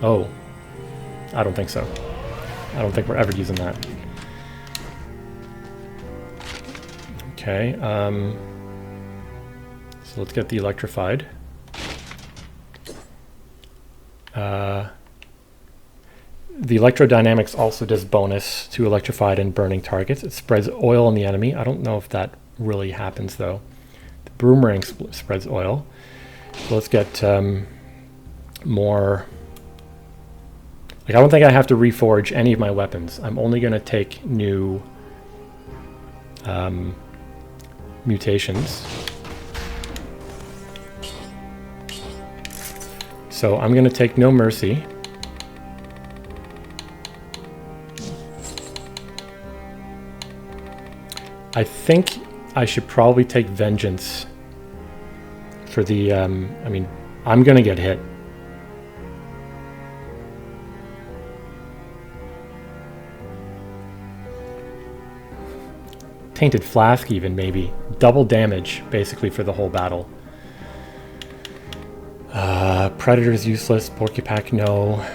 A: Oh, I don't think so. I don't think we're ever using that. Okay, so let's get the electrified. The electrodynamics also does bonus to electrified and burning targets. It spreads oil on the enemy. I don't know if that really happens though. The boomerang spreads oil. So let's get more. Like, I don't think I have to reforge any of my weapons. I'm only going to take new mutations. So I'm going to take No Mercy. I think I should probably take Vengeance for the, I mean, I'm going to get hit. Tainted Flask even, maybe. Double damage, basically, for the whole battle. Predator's useless. Porcupack, no.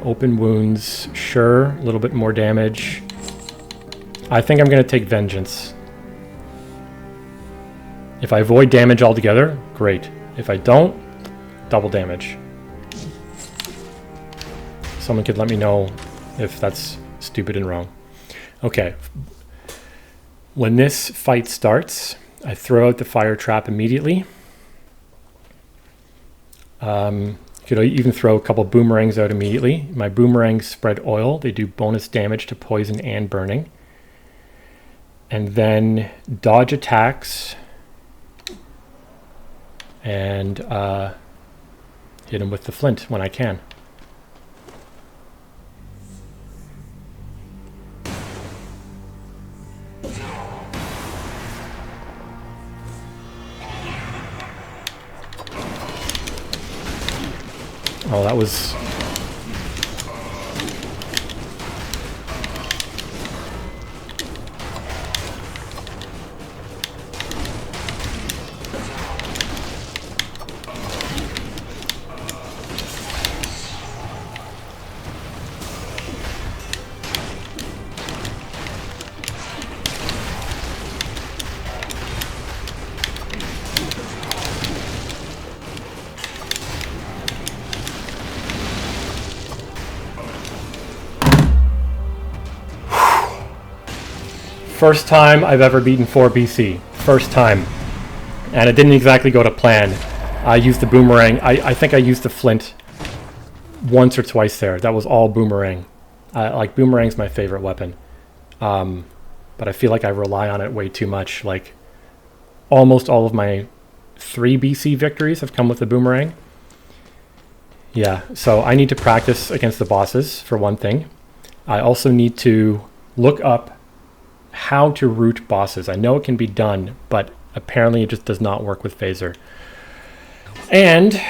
A: Open wounds, sure. A little bit more damage. I think I'm going to take Vengeance. If I avoid damage altogether, great. If I don't, double damage. Someone could let me know if that's stupid and wrong. Okay. When this fight starts, I throw out the fire trap immediately. Could even throw a couple boomerangs out immediately. My boomerangs spread oil. They do bonus damage to poison and burning. And then dodge attacks. And hit him with the flint when I can. Oh, that was... First time I've ever beaten 4 BC. First time. And it didn't exactly go to plan. I used the boomerang. I think I used the flint once or twice there. That was all boomerang. Like, boomerang's my favorite weapon. But I feel like I rely on it way too much. Like, almost all of my 3 BC victories have come with the boomerang. Yeah, so I need to practice against the bosses, for one thing. I also need to look up how to root bosses. I know it can be done, but apparently it just does not work with Phaser. And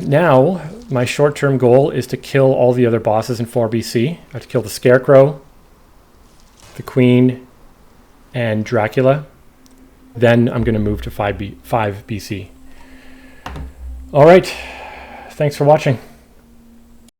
A: now my short-term goal is to kill all the other bosses in 4 BC. I have to kill the Scarecrow, the Queen, and Dracula. Then I'm going to move to 5 BC. All right. Thanks for watching.